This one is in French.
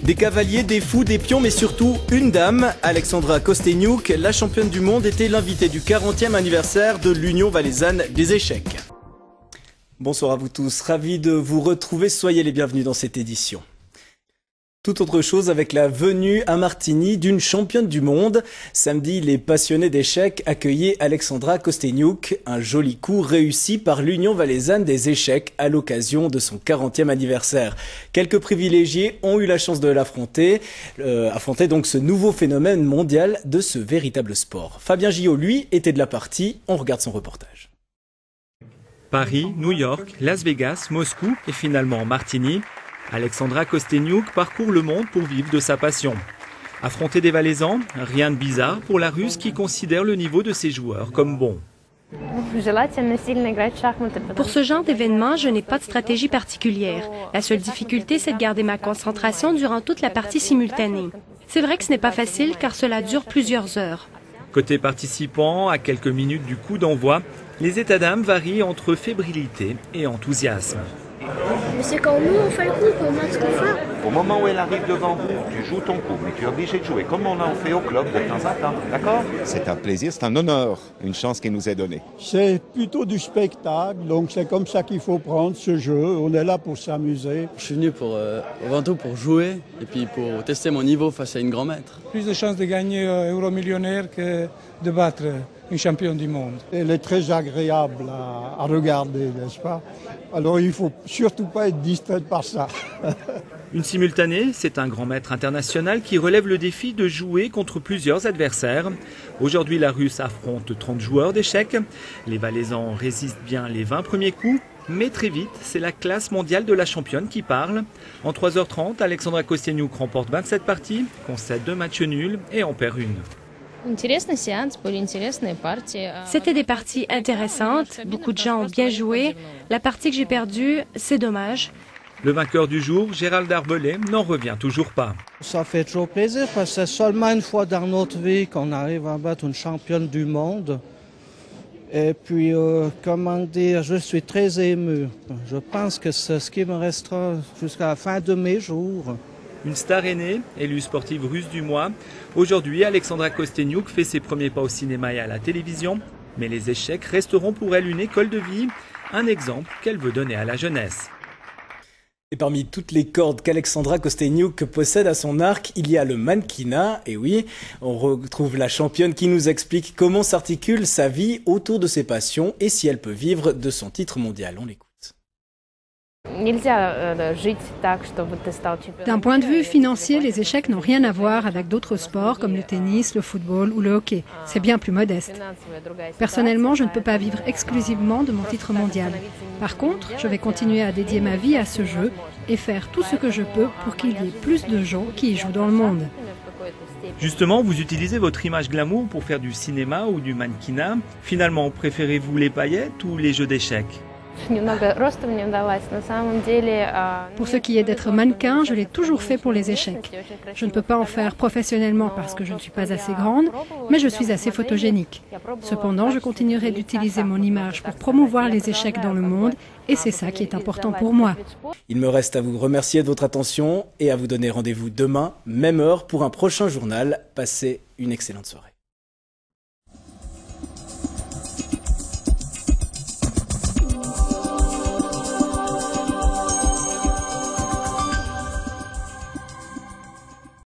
Des cavaliers, des fous, des pions, mais surtout une dame, Alexandra Kosteniuk, la championne du monde, était l'invitée du 40e anniversaire de l'Union valaisanne des échecs. Bonsoir à vous tous, ravi de vous retrouver, soyez les bienvenus dans cette édition. Tout autre chose avec la venue à Martigny d'une championne du monde. Samedi, les passionnés d'échecs accueillaient Alexandra Kosteniuk, un joli coup réussi par l'Union valaisanne des échecs à l'occasion de son 40e anniversaire. Quelques privilégiés ont eu la chance de l'affronter, affronter donc ce nouveau phénomène mondial de ce véritable sport. Fabien Gillot, lui, était de la partie, on regarde son reportage. Paris, New York, Las Vegas, Moscou et finalement Martigny. Alexandra Kosteniuk parcourt le monde pour vivre de sa passion. Affronter des Valaisans, rien de bizarre pour la Russe qui considère le niveau de ses joueurs comme bon. Pour ce genre d'événement, je n'ai pas de stratégie particulière. La seule difficulté, c'est de garder ma concentration durant toute la partie simultanée. C'est vrai que ce n'est pas facile car cela dure plusieurs heures. Côté participants, à quelques minutes du coup d'envoi, les états d'âme varient entre fébrilité et enthousiasme. Mais c'est quand nous on fait le coup qu'on a ce qu'on fait. Au moment où elle arrive devant vous, tu joues ton coup, mais tu es obligé de jouer comme on en fait au club de temps en temps, d'accord? C'est un plaisir, c'est un honneur, une chance qui nous est donnée. C'est plutôt du spectacle, donc c'est comme ça qu'il faut prendre ce jeu. On est là pour s'amuser. Je suis venu avant tout pour jouer et puis pour tester mon niveau face à une grand maître. Plus de chances de gagner Euromillionnaire que de battre une championne du monde. Elle est très agréable à regarder, n'est-ce pas? Alors il ne faut surtout pas être distrait par ça. Une simultanée, c'est un grand maître international qui relève le défi de jouer contre plusieurs adversaires. Aujourd'hui, la Russe affronte 30 joueurs d'échecs. Les Valaisans résistent bien les 20 premiers coups. Mais très vite, c'est la classe mondiale de la championne qui parle. En 3h30, Alexandra Kosteniuk remporte 27 parties, concède 2 matchs nuls et en perd une. C'était des parties intéressantes, beaucoup de gens ont bien joué. La partie que j'ai perdue, c'est dommage. Le vainqueur du jour, Gérald Darbelet, n'en revient toujours pas. Ça fait trop plaisir parce que c'est seulement une fois dans notre vie qu'on arrive à battre une championne du monde. Et puis, comment dire, je suis très ému. Je pense que c'est ce qui me restera jusqu'à la fin de mes jours. Une star est née, élue sportive russe du mois. Aujourd'hui, Alexandra Kosteniuk fait ses premiers pas au cinéma et à la télévision. Mais les échecs resteront pour elle une école de vie, un exemple qu'elle veut donner à la jeunesse. Et parmi toutes les cordes qu'Alexandra Kosteniuk possède à son arc, il y a le mannequinat. Et oui, on retrouve la championne qui nous explique comment s'articule sa vie autour de ses passions et si elle peut vivre de son titre mondial. On l'écoute. D'un point de vue financier, les échecs n'ont rien à voir avec d'autres sports comme le tennis, le football ou le hockey. C'est bien plus modeste. Personnellement, je ne peux pas vivre exclusivement de mon titre mondial. Par contre, je vais continuer à dédier ma vie à ce jeu et faire tout ce que je peux pour qu'il y ait plus de gens qui y jouent dans le monde. Justement, vous utilisez votre image glamour pour faire du cinéma ou du mannequinat. Finalement, préférez-vous les paillettes ou les jeux d'échecs ? Pour ce qui est d'être mannequin, je l'ai toujours fait pour les échecs. Je ne peux pas en faire professionnellement parce que je ne suis pas assez grande, mais je suis assez photogénique. Cependant, je continuerai d'utiliser mon image pour promouvoir les échecs dans le monde et c'est ça qui est important pour moi. Il me reste à vous remercier de votre attention et à vous donner rendez-vous demain, même heure, pour un prochain journal. Passez une excellente soirée.